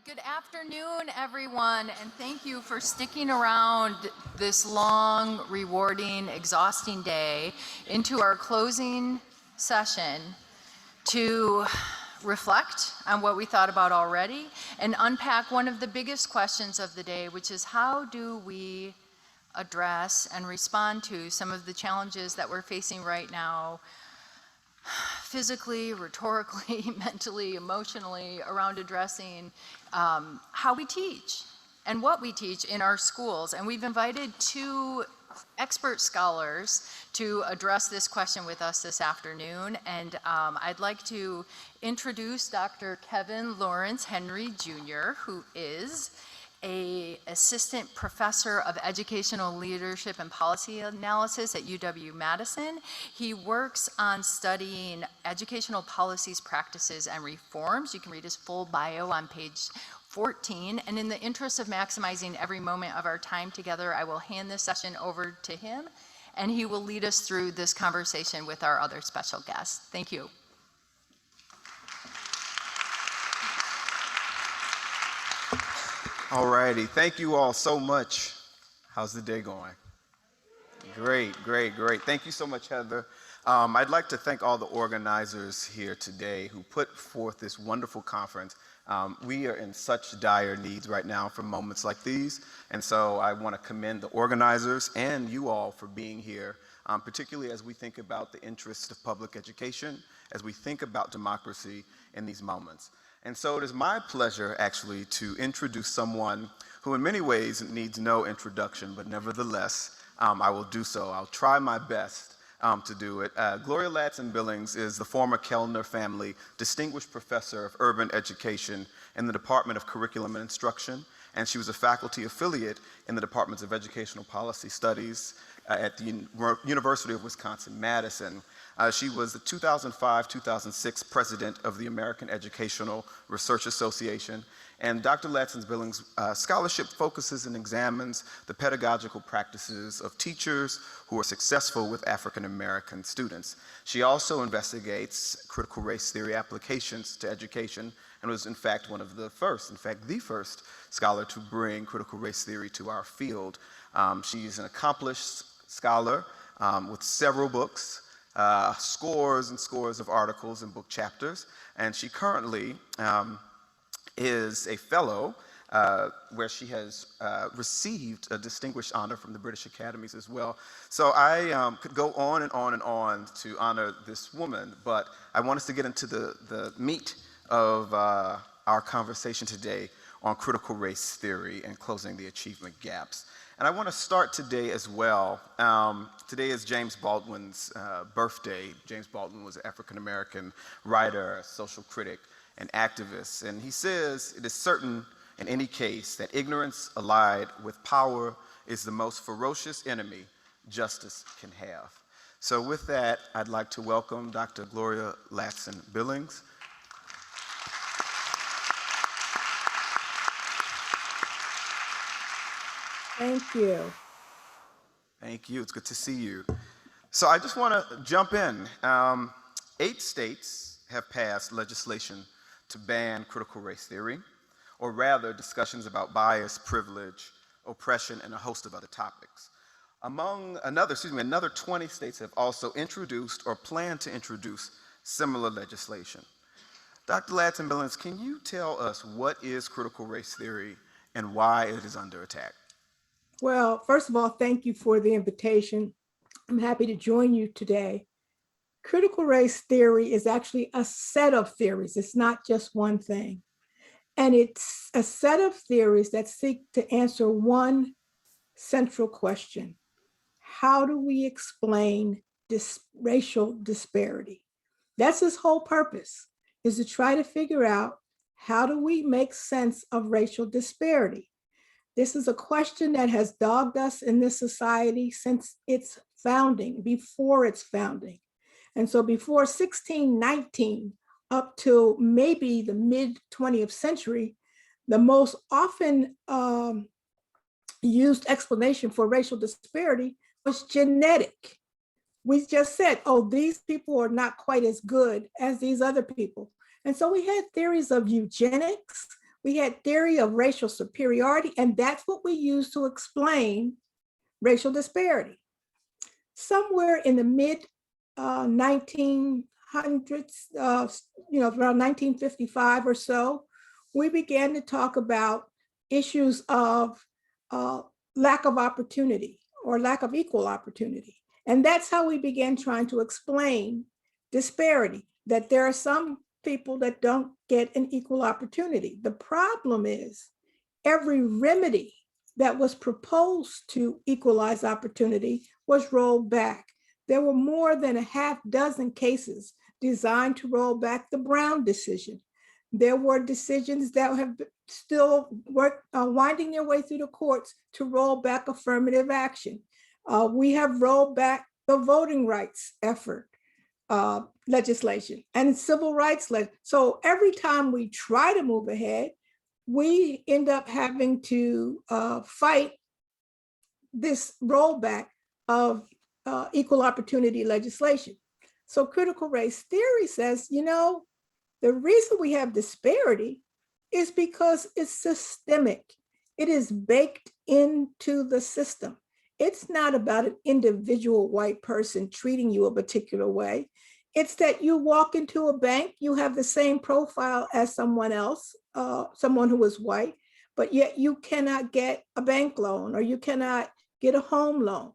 Good afternoon, everyone, and thank you for sticking around this long, rewarding, exhausting day into our closing session to reflect on what we thought about already and unpack one of the biggest questions of the day, which is how do we address and respond to some of the challenges that we're facing right now, physically, rhetorically, mentally, emotionally, around addressing how we teach and what we teach in our schools. And we've invited two expert scholars to address this question with us this afternoon. And I'd like to introduce Dr. Kevin Lawrence Henry Jr., who is an assistant professor of educational leadership and policy analysis at UW-Madison. He works on studying educational policies, practices, and reforms. You can read his full bio on page 14. And in the interest of maximizing every moment of our time together, I will hand this session over to him, and he will lead us through this conversation with our other special guests. Thank you. All righty, thank you all so much. How's the day going? Great, great, great. Thank you so much, Heather. I'd like to thank all the organizers here today who put forth this wonderful conference. We are in such dire needs right now for moments like these, and so I want to commend the organizers and you all for being here, particularly as we think about the interests of public education, as we think about democracy in these moments. And so it is my pleasure, actually, to introduce someone who in many ways needs no introduction, but nevertheless, I will do so. I'll try my best to do it. Gloria Ladson-Billings is the former Kellner Family Distinguished Professor of Urban Education in the Department of Curriculum and Instruction, and she was a faculty affiliate in the Departments of Educational Policy Studies at the University of Wisconsin-Madison. She was the 2005-2006 president of the American Educational Research Association, and Dr. Ladson-Billings' scholarship focuses and examines the pedagogical practices of teachers who are successful with African American students. She also investigates critical race theory applications to education and was in fact one of the first, in fact the first scholar to bring critical race theory to our field. She's an accomplished scholar with several books, scores and scores of articles and book chapters, and she currently is a fellow where she has received a distinguished honor from the British Academies as well. So I could go on and on and on to honor this woman, but I want us to get into the meat of our conversation today on critical race theory and closing the achievement gaps. And I want to start today as well. Today is James Baldwin's birthday. James Baldwin was an African-American writer, social critic, and activist. And he says, "It is certain in any case that ignorance allied with power is the most ferocious enemy justice can have." So with that, I'd like to welcome Dr. Gloria Ladson-Billings. Thank you. Thank you. It's good to see you. So I just want to jump in. 8 states have passed legislation to ban critical race theory, or rather discussions about bias, privilege, oppression, and a host of other topics. Another 20 states have also introduced or plan to introduce similar legislation. Dr. Ladson-Billings, can you tell us what is critical race theory and why it is under attack? Well, first of all, thank you for the invitation. I'm happy to join you today. Critical race theory is actually a set of theories. It's not just one thing. And it's a set of theories that seek to answer one central question. How do we explain this racial disparity? That's its whole purpose, is to try to figure out how do we make sense of racial disparity? This is a question that has dogged us in this society since its founding, before its founding. And so before 1619, up to maybe the mid-20th century, the most often used explanation for racial disparity was genetic. We just said, oh, these people are not quite as good as these other people. And so we had theories of eugenics. We had theory of racial superiority, and that's what we use to explain racial disparity. Somewhere in the mid 1900s, around 1955 or so, we began to talk about issues of lack of opportunity or lack of equal opportunity. And that's how we began trying to explain disparity, that there are some people that don't get an equal opportunity. The problem is every remedy that was proposed to equalize opportunity was rolled back. There were more than a half dozen cases designed to roll back the Brown decision. There were decisions that have still winding their way through the courts to roll back affirmative action. We have rolled back the voting rights effort legislation and civil rights. So every time we try to move ahead, we end up having to fight this rollback of equal opportunity legislation. So critical race theory says, the reason we have disparity is because it's systemic. It is baked into the system. It's not about an individual white person treating you a particular way. It's that you walk into a bank, you have the same profile as someone else, someone who is white, but yet you cannot get a bank loan or you cannot get a home loan.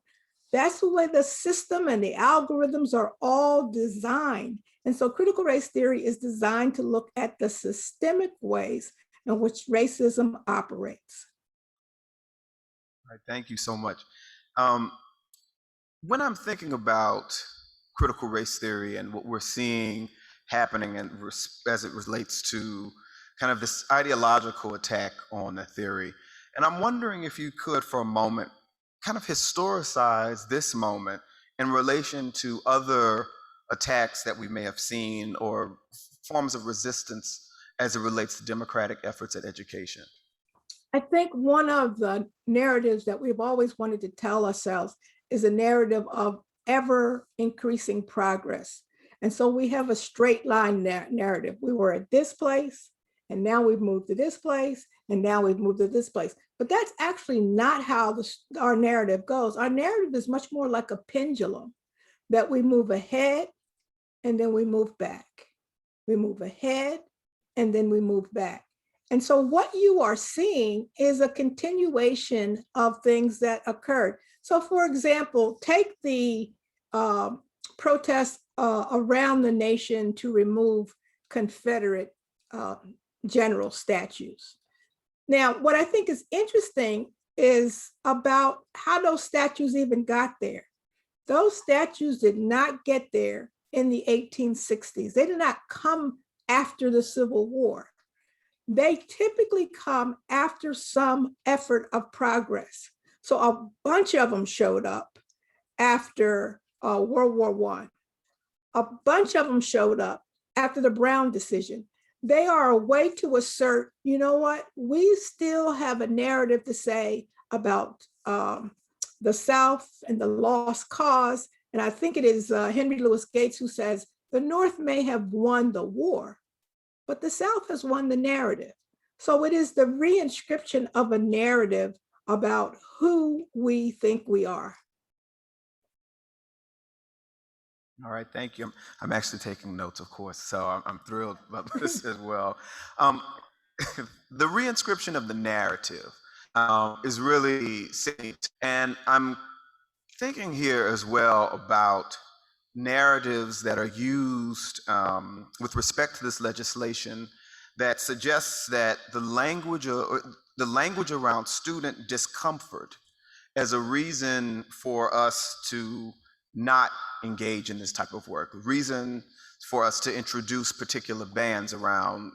That's the way the system and the algorithms are all designed. And so critical race theory is designed to look at the systemic ways in which racism operates. All right, thank you so much. When I'm thinking about critical race theory and what we're seeing happening as it relates to kind of this ideological attack on the theory, and I'm wondering if you could, for a moment, kind of historicize this moment in relation to other attacks that we may have seen or forms of resistance as it relates to democratic efforts at education. I think one of the narratives that we've always wanted to tell ourselves is a narrative of ever increasing progress. And so we have a straight line narrative. We were at this place, and now we've moved to this place, and now we've moved to this place. But that's actually not how our narrative goes. Our narrative is much more like a pendulum, that we move ahead and then we move back. We move ahead and then we move back. And so what you are seeing is a continuation of things that occurred. So for example, take the protests around the nation to remove Confederate general statues. Now, what I think is interesting is about how those statues even got there. Those statues did not get there in the 1860s. They did not come after the Civil War. They typically come after some effort of progress. So a bunch of them showed up after World War I. A bunch of them showed up after the Brown decision. They are a way to assert, you know what, we still have a narrative to say about the South and the lost cause. And I think it is Henry Louis Gates who says, the North may have won the war, but the South has won the narrative. So it is the reinscription of a narrative about who we think we are. All right, thank you. I'm actually taking notes, of course, so I'm thrilled about this as well. The reinscription of the narrative is really significant, and I'm thinking here as well about narratives that are used with respect to this legislation that suggests that the language around student discomfort as a reason for us to not engage in this type of work, reason for us to introduce particular bans around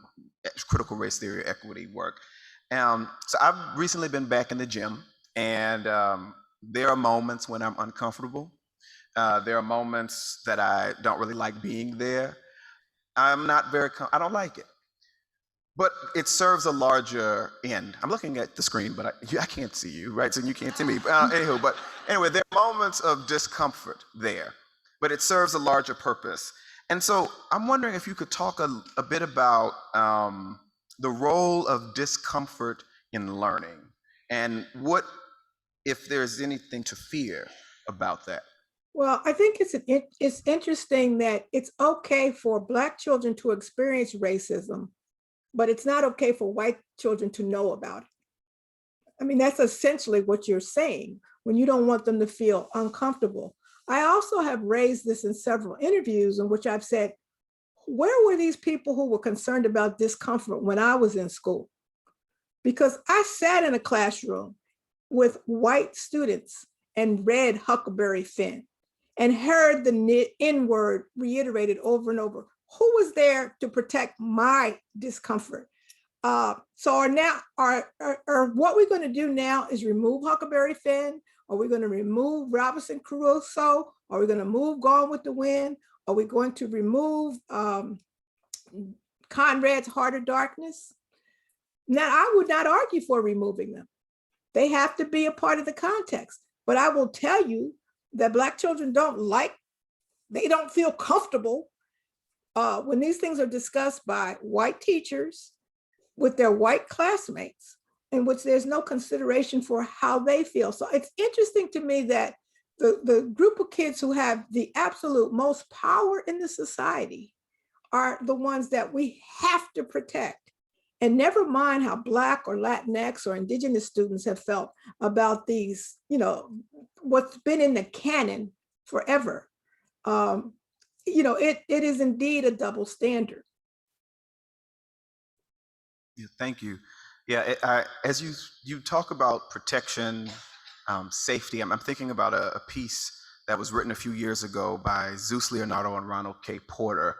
critical race theory equity work. So I've recently been back in the gym, and there are moments when I'm uncomfortable. There are moments that I don't really like being there. I don't like it. But it serves a larger end. I'm looking at the screen, but I can't see you, right? So you can't see me. But anyway, there are moments of discomfort there, but it serves a larger purpose. And so I'm wondering if you could talk a bit about the role of discomfort in learning, and what if there's anything to fear about that. Well, I think it's interesting that it's okay for Black children to experience racism, but it's not okay for white children to know about it. I mean, that's essentially what you're saying when you don't want them to feel uncomfortable. I also have raised this in several interviews in which I've said, where were these people who were concerned about discomfort when I was in school? Because I sat in a classroom with white students and read Huckleberry Finn and heard the N word reiterated over and over. Who was there to protect my discomfort? So what we're going to do now is remove Huckleberry Finn? Are we going to remove Robinson Crusoe? Are we going to move Gone with the Wind? Are we going to remove Conrad's Heart of Darkness? Now, I would not argue for removing them. They have to be a part of the context. But I will tell you that Black children they don't feel comfortable when these things are discussed by white teachers with their white classmates, in which there's no consideration for how they feel. So it's interesting to me that the group of kids who have the absolute most power in the society are the ones that we have to protect. And never mind how Black or Latinx or Indigenous students have felt about these, what's been in the canon forever. It is indeed a double standard. Yeah, thank you. Yeah, as you talk about protection, safety, I'm thinking about a piece that was written a few years ago by Zeus Leonardo and Ronald K. Porter.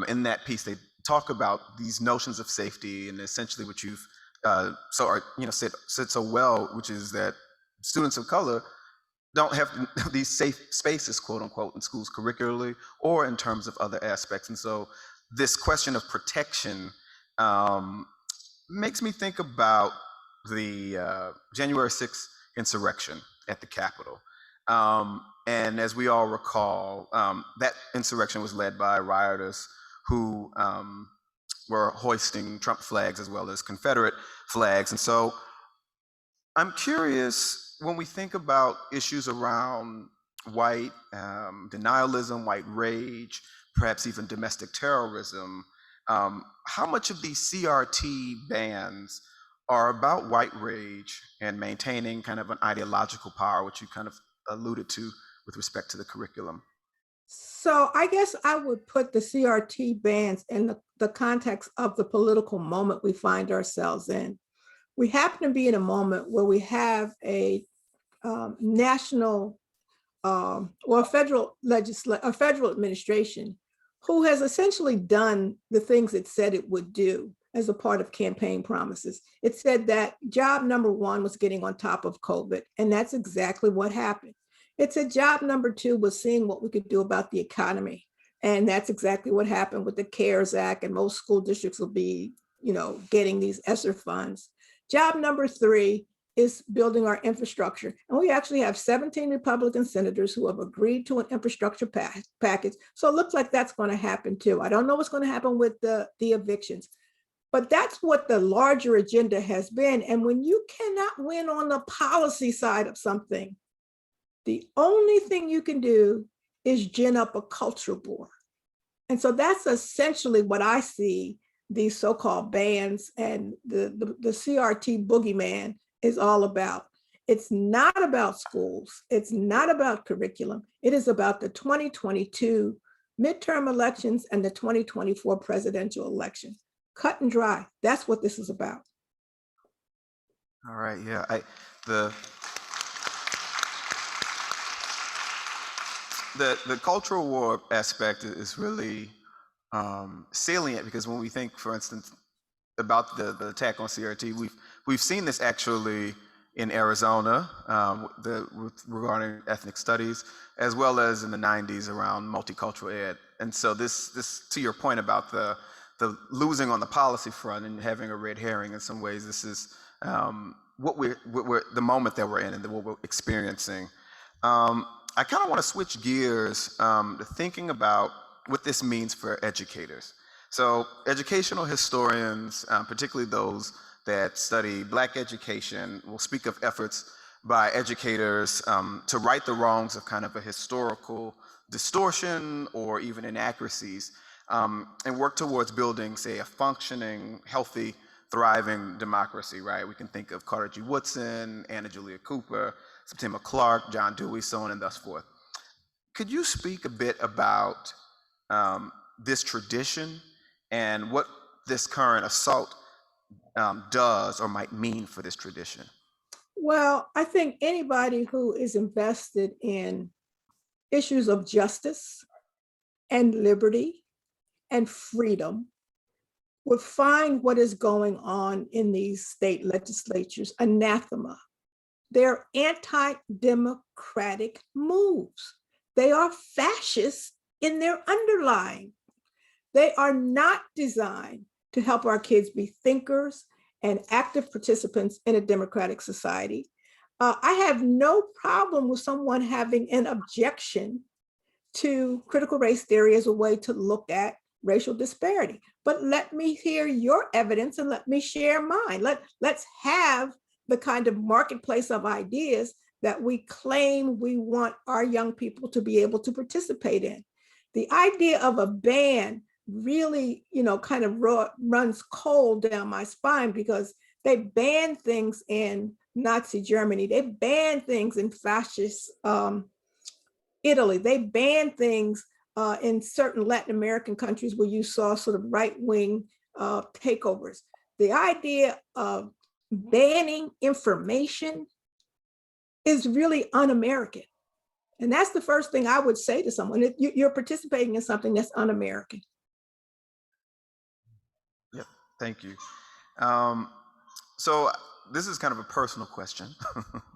In that piece, they talk about these notions of safety and essentially what you've said so well, which is that students of color don't have these safe spaces, quote unquote, in schools curricularly or in terms of other aspects. And so this question of protection makes me think about the January 6th insurrection at the Capitol. And as we all recall, that insurrection was led by rioters who were hoisting Trump flags as well as Confederate flags. And so I'm curious, when we think about issues around white denialism, white rage, perhaps even domestic terrorism, how much of these CRT bans are about white rage and maintaining kind of an ideological power, which you kind of alluded to with respect to the curriculum? So I guess I would put the CRT bans in the context of the political moment we find ourselves in. We happen to be in a moment where we have a national or a federal administration who has essentially done the things it said it would do as a part of campaign promises. It said that job number one was getting on top of COVID, and that's exactly what happened. It said job number two was seeing what we could do about the economy, and that's exactly what happened with the CARES Act, and most school districts will be, getting these ESSER funds. Job number three is building our infrastructure. And we actually have 17 Republican senators who have agreed to an infrastructure package. So it looks like that's going to happen too. I don't know what's going to happen with the evictions, but that's what the larger agenda has been. And when you cannot win on the policy side of something, the only thing you can do is gin up a culture war. And so that's essentially what I see these so-called bans and the CRT boogeyman is all about. It's not about schools. It's not about curriculum. It is about the 2022 midterm elections and the 2024 presidential election. Cut and dry. That's what this is about. All right. Yeah. The cultural war aspect is really salient, because when we think, for instance, about the attack on CRT, we've seen this actually in Arizona regarding ethnic studies, as well as in the 90s around multicultural ed. And so this to your point about the losing on the policy front and having a red herring in some ways, this is what we're the moment that we're in and what we're experiencing. I kind of want to switch gears to thinking about what this means for educators. So educational historians, particularly those that study Black education, will speak of efforts by educators to right the wrongs of kind of a historical distortion or even inaccuracies, and work towards building, say, a functioning, healthy, thriving democracy, right? We can think of Carter G. Woodson, Anna Julia Cooper, Septima Clark, John Dewey, so on and thus forth. Could you speak a bit about this tradition and what this current assault does or might mean for this tradition? Well, I think anybody who is invested in issues of justice and liberty and freedom would find what is going on in these state legislatures anathema. They're anti-democratic moves. They are fascist in their underlying. They are not designed to help our kids be thinkers and active participants in a democratic society. I have no problem with someone having an objection to critical race theory as a way to look at racial disparity. But let me hear your evidence and let me share mine. Let's have the kind of marketplace of ideas that we claim we want our young people to be able to participate in. The idea of a ban really, kind of runs cold down my spine, because they banned things in Nazi Germany. They banned things in fascist Italy. They banned things in certain Latin American countries where you saw sort of right-wing takeovers. The idea of banning information is really un-American. And that's the first thing I would say to someone. You're participating in something that's un-American. Yep, thank you. So this is kind of a personal question,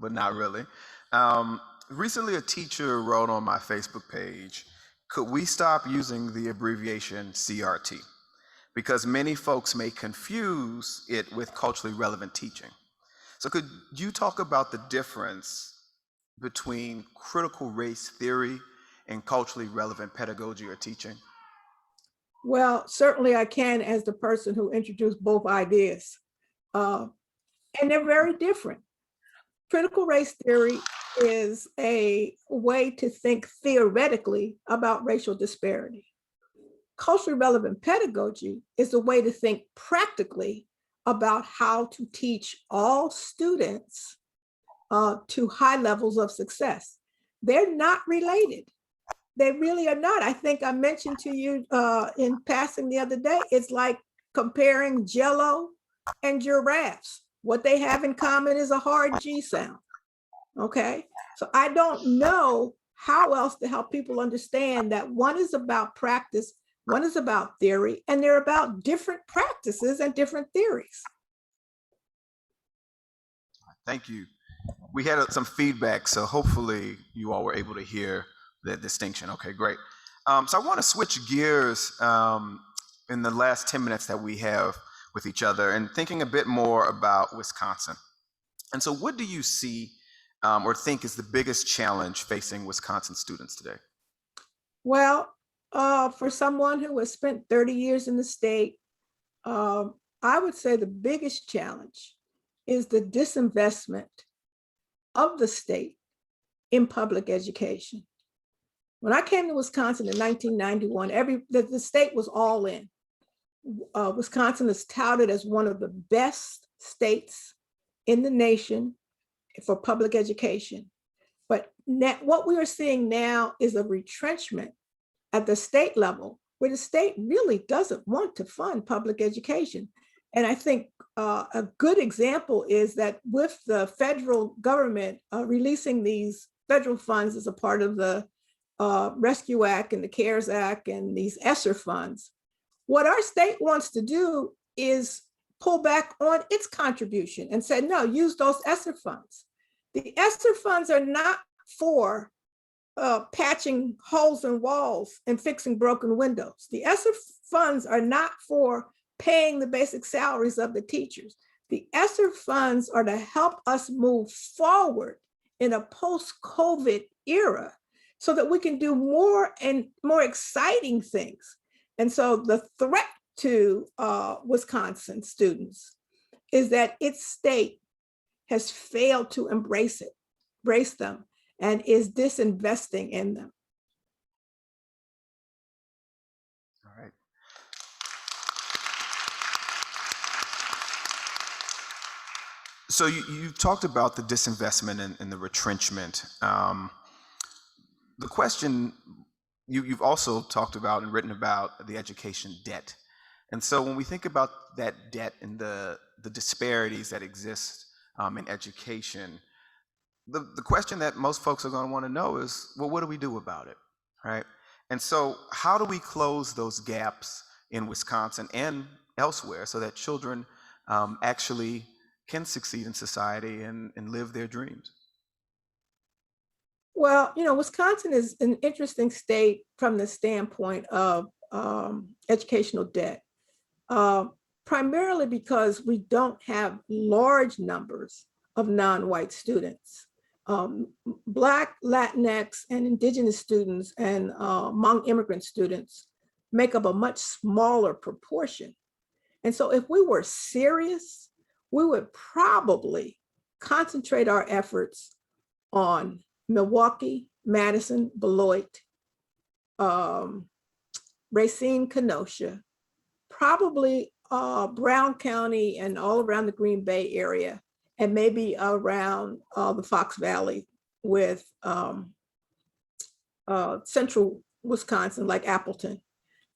but not really. Recently, a teacher wrote on my Facebook page, could we stop using the abbreviation CRT? Because many folks may confuse it with culturally relevant teaching. So could you talk about the difference between critical race theory and culturally relevant pedagogy or teaching? Well, certainly I can, as the person who introduced both ideas. And they're very different. Critical race theory is a way to think theoretically about racial disparity. Culturally relevant pedagogy is a way to think practically about how to teach all students to high levels of success. They're not related. They really are not. I think I mentioned to you in passing the other day, it's like comparing Jello and giraffes. What they have in common is a hard G sound, okay? So I don't know how else to help people understand that one is about practice, one is about theory, and they're about different practices and different theories. Thank you. We had some feedback, so hopefully you all were able to hear that distinction. Okay, great. So I want to switch gears in the last 10 minutes that we have with each other and thinking a bit more about Wisconsin. And so what do you see or think is the biggest challenge facing Wisconsin students today? Well, for someone who has spent 30 years in the state, I would say the biggest challenge is the disinvestment of the state in public education. When I came to Wisconsin in 1991, the state was all in. Wisconsin is touted as one of the best states in the nation for public education. But what we are seeing now is a retrenchment at the state level, where the state really doesn't want to fund public education. And I think a good example is that with the federal government releasing these federal funds as a part of the Rescue Act and the CARES Act and these ESSER funds, what our state wants to do is pull back on its contribution and say, no, use those ESSER funds. The ESSER funds are not for patching holes in walls and fixing broken windows. The ESSER funds are not for paying the basic salaries of the teachers. The ESSER funds are to help us move forward in a post-COVID era so that we can do more and more exciting things. And so the threat to Wisconsin students is that its state has failed to embrace them, and is disinvesting in them. All right. So you talked about the disinvestment and the retrenchment. The question, you've also talked about and written about the education debt. And so when we think about that debt and the disparities that exist in education, the question that most folks are going to want to know is, well, what do we do about it, right? And so how do we close those gaps in Wisconsin and elsewhere so that children actually can succeed in society and live their dreams? Well, Wisconsin is an interesting state from the standpoint of educational debt, primarily because we don't have large numbers of non-white students. Black, Latinx, and Indigenous students and Hmong immigrant students make up a much smaller proportion. And so if we were serious, we would probably concentrate our efforts on Milwaukee, Madison, Beloit, Racine, Kenosha, probably Brown County and all around the Green Bay area, and maybe around the Fox Valley with central Wisconsin, like Appleton.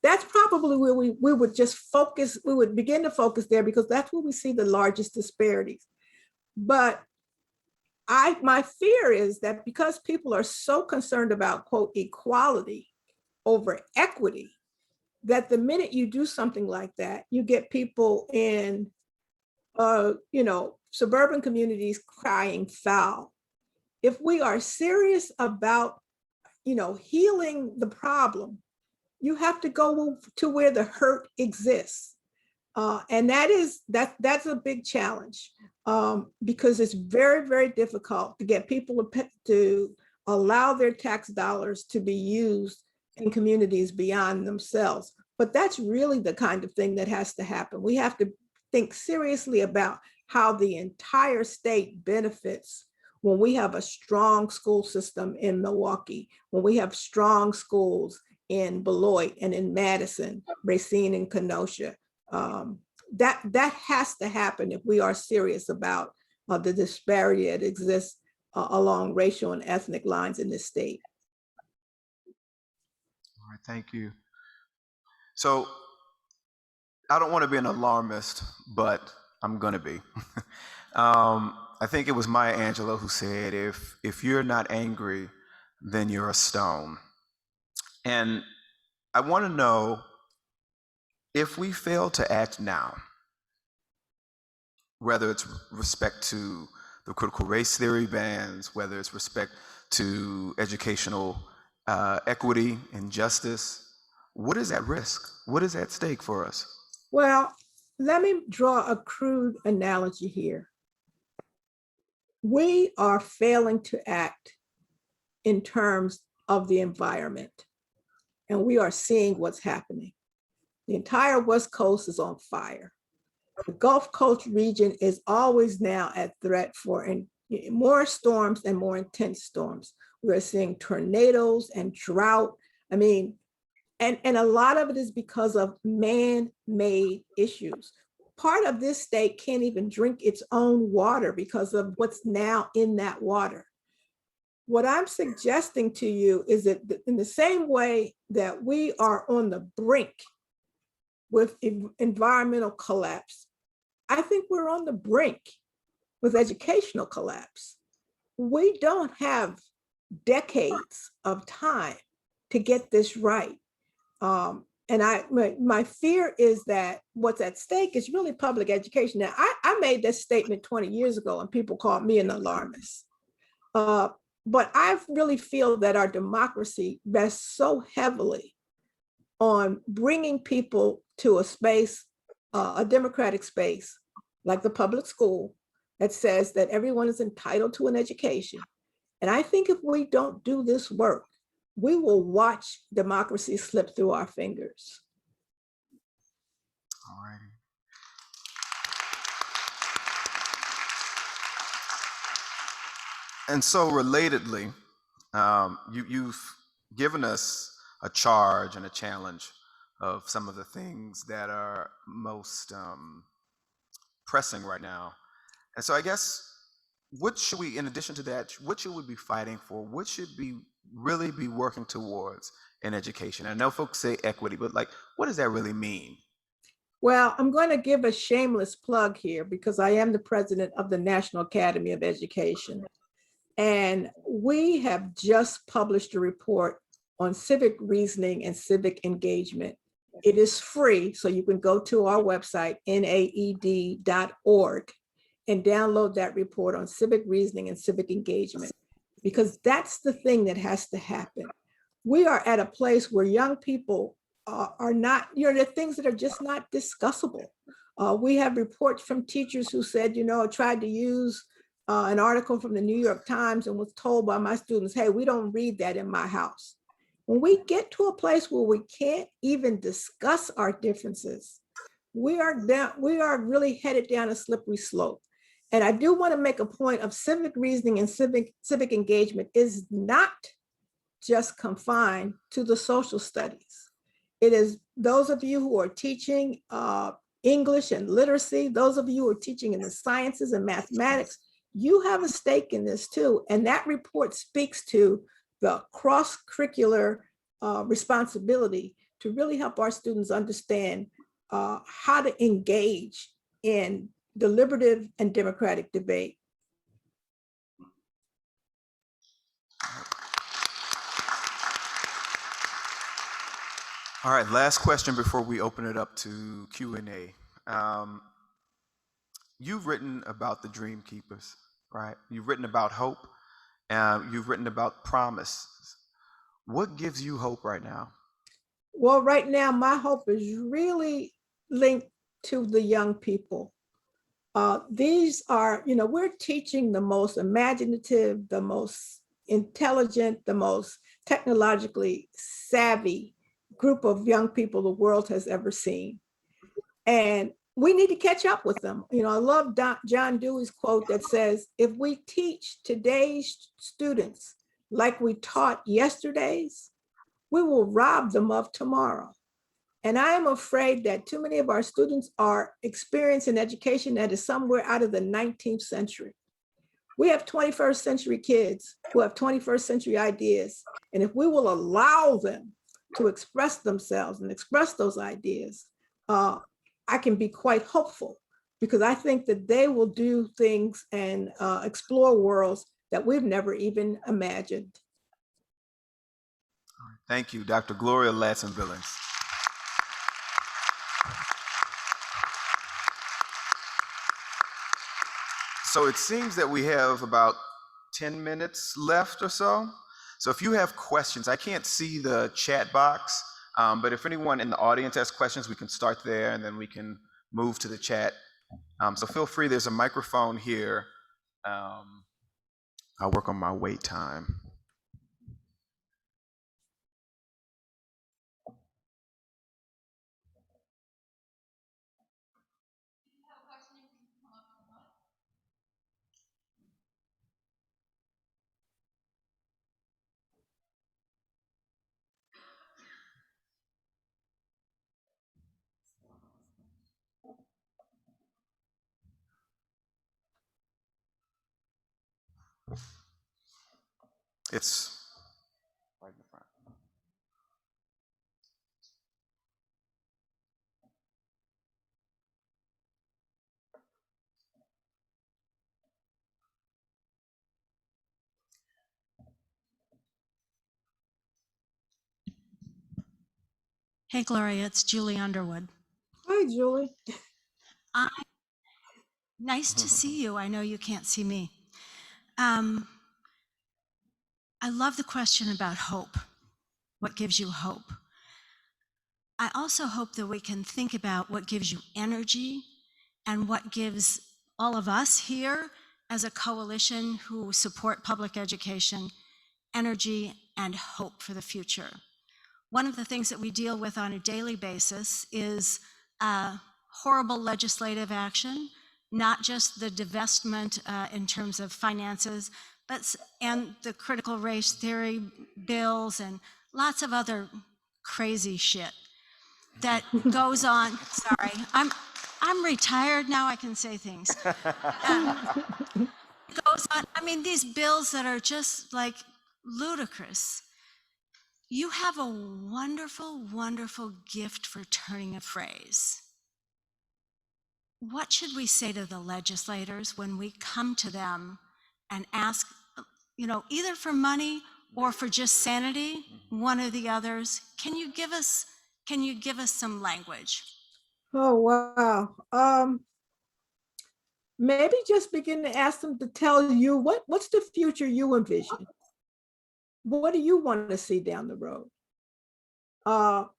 That's probably where we would just focus, we would begin to focus there, because that's where we see the largest disparities. But my fear is that because people are so concerned about, quote, equality over equity, that the minute you do something like that, you get people in, suburban communities crying foul. If we are serious about, healing the problem, you have to go to where the hurt exists. And that's a big challenge, because it's very, very difficult to get people to allow their tax dollars to be used in communities beyond themselves. But that's really the kind of thing that has to happen. We have to think seriously about how the entire state benefits when we have a strong school system in Milwaukee, when we have strong schools in Beloit and in Madison, Racine and Kenosha. That has to happen if we are serious about the disparity that exists along racial and ethnic lines in this state. All right, thank you. So I don't want to be an alarmist, but I'm gonna be. I think it was Maya Angelou who said, if you're not angry, then you're a stone. And I want to know, if we fail to act now, whether it's respect to the critical race theory bans, whether it's respect to educational equity and justice, what is at risk? What is at stake for us? Well, let me draw a crude analogy here. We are failing to act in terms of the environment, and we are seeing what's happening. The entire West Coast is on fire. The Gulf Coast region is always now at threat for more storms and more intense storms. We're seeing tornadoes and drought. I mean, and a lot of it is because of man-made issues. Part of this state can't even drink its own water because of what's now in that water. What I'm suggesting to you is that in the same way that we are on the brink with environmental collapse, I think we're on the brink with educational collapse. We don't have decades of time to get this right. And my fear is that what's at stake is really public education. Now, I made this statement 20 years ago and people called me an alarmist. But I really feel that our democracy rests so heavily on bringing people to a space, a democratic space, like the public school, that says that everyone is entitled to an education. And I think if we don't do this work, we will watch democracy slip through our fingers. All righty. And so, relatedly, you've given us a charge and a challenge of some of the things that are most pressing right now. And so, I guess, what should we, in addition to that, what should we be fighting for? What should we really be working towards in education? I know folks say equity, but like, what does that really mean? Well, I'm going to give a shameless plug here because I am the president of the National Academy of Education. And we have just published a report on civic reasoning and civic engagement. It is free, so you can go to our website, naed.org, and download that report on civic reasoning and civic engagement, because that's the thing that has to happen. We are at a place where young people are not, there are things that are just not discussable. We have reports from teachers who said, I tried to use an article from the New York Times and was told by my students, hey, we don't read that in my house. When we get to a place where we can't even discuss our differences, we are really headed down a slippery slope. And I do want to make a point of civic reasoning and civic engagement is not just confined to the social studies. It is those of you who are teaching English and literacy, those of you who are teaching in the sciences and mathematics, you have a stake in this too. And that report speaks to the cross-curricular responsibility to really help our students understand how to engage in deliberative and democratic debate. All right, last question before we open it up to Q&A. You've written about the dream keepers, right? You've written about hope, and you've written about promise. What gives you hope right now? Well, right now, my hope is really linked to the young people. These are, we're teaching the most imaginative, the most intelligent, the most technologically savvy group of young people the world has ever seen. And we need to catch up with them. I love John Dewey's quote that says, if we teach today's students like we taught yesterday's, we will rob them of tomorrow. And I am afraid that too many of our students are experiencing education that is somewhere out of the 19th century. We have 21st century kids who have 21st century ideas. And if we will allow them to express themselves and express those ideas, I can be quite hopeful, because I think that they will do things and explore worlds that we've never even imagined. Thank you, Dr. Gloria Ladson-Billings. So it seems that we have about 10 minutes left or so. So if you have questions, I can't see the chat box, but if anyone in the audience has questions, we can start there and then we can move to the chat. So feel free, there's a microphone here. I'll work on my wait time. It's right in the front. Hey, Gloria, it's Julie Underwood. Hi, Julie. Nice to see you. I know you can't see me. I love the question about hope. What gives you hope? I also hope that we can think about what gives you energy and what gives all of us here as a coalition who support public education energy and hope for the future. One of the things that we deal with on a daily basis is horrible legislative action, not just the divestment in terms of finances, and the critical race theory bills and lots of other crazy shit that goes on. Sorry, I'm retired now. I can say things. Goes on. I mean, these bills that are just like ludicrous. You have a wonderful, wonderful gift for turning a phrase. What should we say to the legislators when we come to them and ask, either for money or for just sanity, one or the others? Can you give us some language? Oh, wow. Maybe just begin to ask them to tell you what's the future you envision? What do you want to see down the road?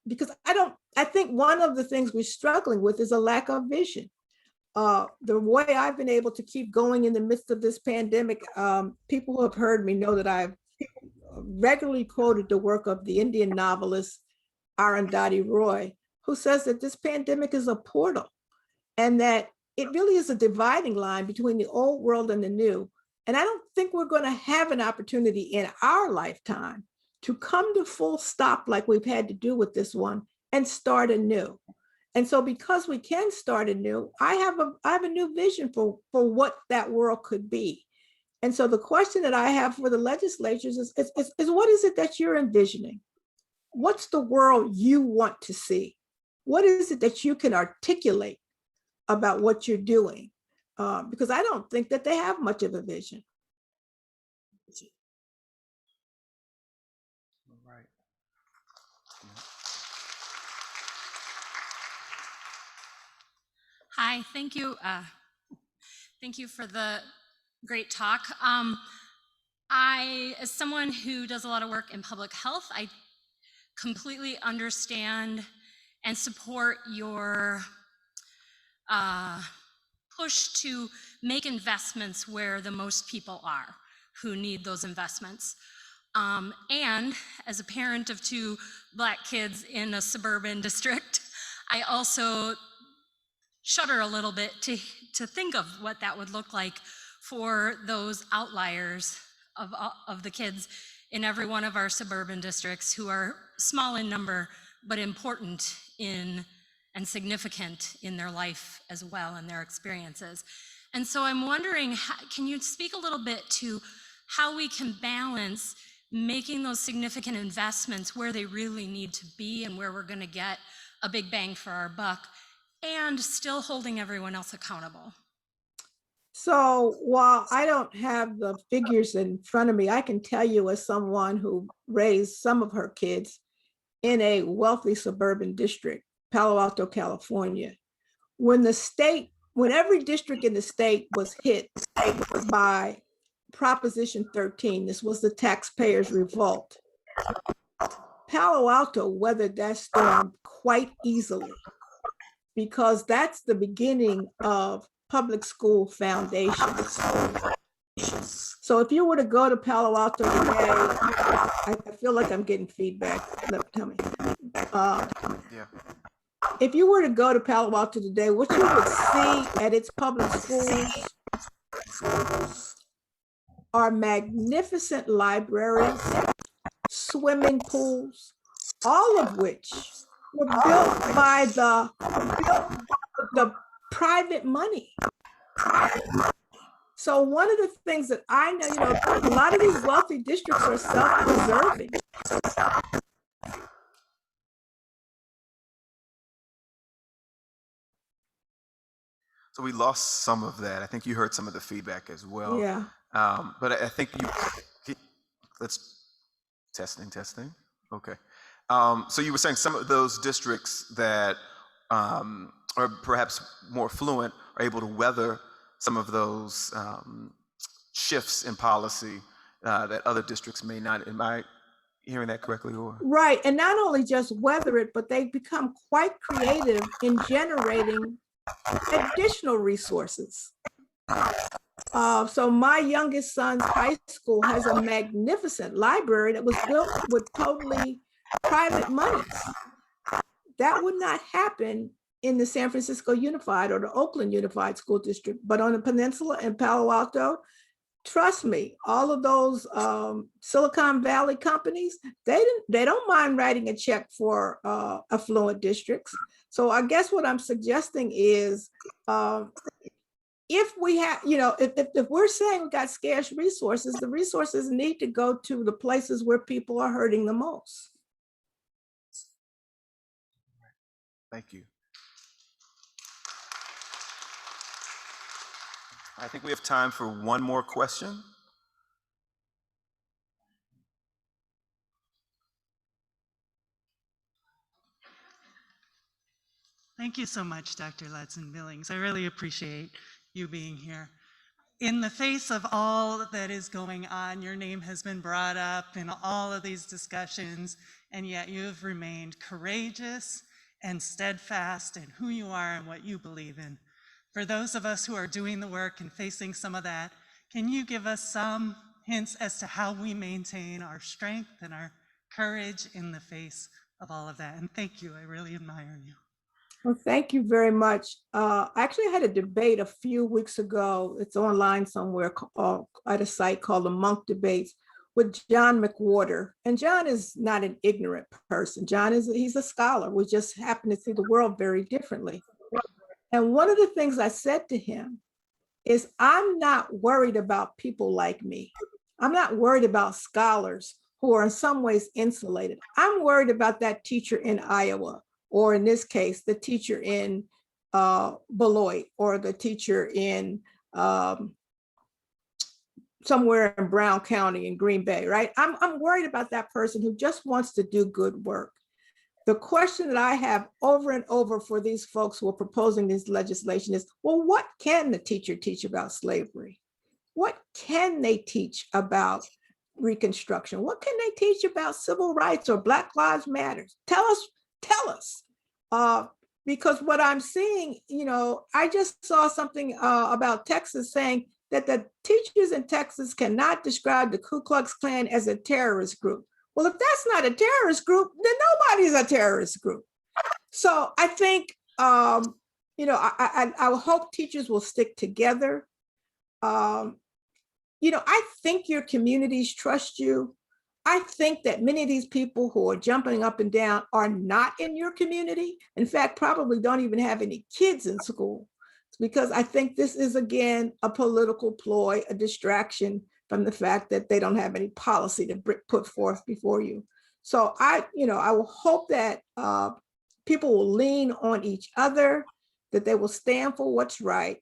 Because I think one of the things we're struggling with is a lack of vision. The way I've been able to keep going in the midst of this pandemic, people who have heard me know that I've regularly quoted the work of the Indian novelist Arundhati Roy, who says that this pandemic is a portal and that it really is a dividing line between the old world and the new. And I don't think we're going to have an opportunity in our lifetime to come to full stop like we've had to do with this one and start anew. And so because we can start anew, I have a new vision for what that world could be. And so the question that I have for the legislatures is what is it that you're envisioning? What's the world you want to see? What is it that you can articulate about what you're doing? Because I don't think that they have much of a vision. Right. Hi, thank you. Thank you for the great talk. As someone who does a lot of work in public health, I completely understand and support your push to make investments where the most people are who need those investments. And as a parent of 2 Black kids in a suburban district, I also shudder a little bit to think of what that would look like for those outliers of the kids in every one of our suburban districts who are small in number, but important and significant in their life as well and their experiences. And so I'm wondering, can you speak a little bit to how we can balance making those significant investments where they really need to be and where we're going to get a big bang for our buck, and still holding everyone else accountable? So while I don't have the figures in front of me, I can tell you as someone who raised some of her kids in a wealthy suburban district, Palo Alto, California, when every district in the state was hit by Proposition 13, this was the taxpayers' revolt, Palo Alto weathered that storm quite easily, because that's the beginning of public school foundations. So if you were to go to Palo Alto today, I feel like I'm getting feedback. Tell me. Yeah. If you were to go to Palo Alto today, what you would see at its public schools are magnificent libraries, swimming pools, all of which were built by the private money. So one of the things that I know, a lot of these wealthy districts are self-preserving. So we lost some of that. I think you heard some of the feedback as well. Yeah. But I think let's testing. Okay. So you were saying some of those districts that are perhaps more affluent are able to weather some of those shifts in policy that other districts may not. Am I hearing that correctly? Or? Right. And not only just weather it, but they become quite creative in generating additional resources. So my youngest son's high school has a magnificent library that was built with totally private monies. That would not happen in the San Francisco Unified or the Oakland Unified School District, but on the peninsula in Palo Alto, trust me, all of those Silicon Valley companies, they don't mind writing a check for affluent districts. So I guess what I'm suggesting is, if we have, if we're saying we got scarce resources, the resources need to go to the places where people are hurting the most. Thank you. I think we have time for one more question. Thank you so much, Dr. Ladson-Billings. I really appreciate you being here. In the face of all that is going on, your name has been brought up in all of these discussions, and yet you have remained courageous and steadfast in who you are and what you believe in. For those of us who are doing the work and facing some of that, can you give us some hints as to how we maintain our strength and our courage in the face of all of that? And thank you, I really admire you. Well, thank you very much. I actually had a debate a few weeks ago. It's online somewhere at a site called the Monk Debates with John McWhorter. And John is not an ignorant person. He's a scholar. We just happen to see the world very differently. And one of the things I said to him is, I'm not worried about people like me. I'm not worried about scholars who are in some ways insulated. I'm worried about that teacher in Iowa, or in this case, the teacher in Beloit, or the teacher in somewhere in Brown County in Green Bay, right? I'm worried about that person who just wants to do good work. The question that I have over and over for these folks who are proposing this legislation is, well, what can the teacher teach about slavery? What can they teach about Reconstruction? What can they teach about civil rights or Black Lives Matter? Tell us. Because what I'm seeing, I just saw something about Texas saying that the teachers in Texas cannot describe the Ku Klux Klan as a terrorist group. Well, if that's not a terrorist group, then nobody's a terrorist group. So I think, I hope teachers will stick together. I think your communities trust you. I think that many of these people who are jumping up and down are not in your community. In fact, probably don't even have any kids in school, because I think this is, again, a political ploy, a distraction from the fact that they don't have any policy to put forth before you. So I will hope that people will lean on each other, that they will stand for what's right.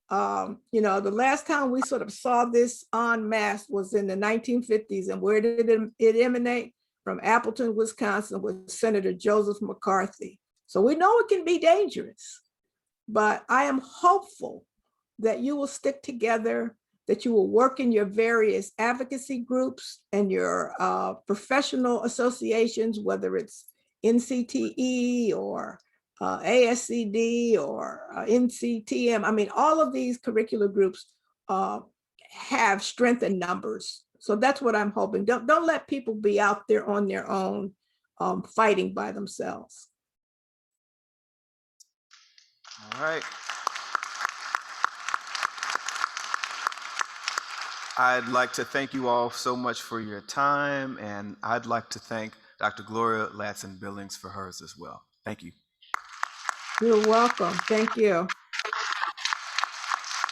The last time we sort of saw this en masse was in the 1950s. And where did it emanate? From Appleton, Wisconsin, with Senator Joseph McCarthy. So we know it can be dangerous, but I am hopeful that you will stick together, that you will work in your various advocacy groups and your professional associations, whether it's NCTE or ASCD or NCTM. I mean, all of these curricular groups have strength in numbers. So that's what I'm hoping. Don't let people be out there on their own, fighting by themselves. All right. I'd like to thank you all so much for your time, and I'd like to thank Dr. Gloria Ladson-Billings for hers as well. Thank you. You're welcome. Thank you.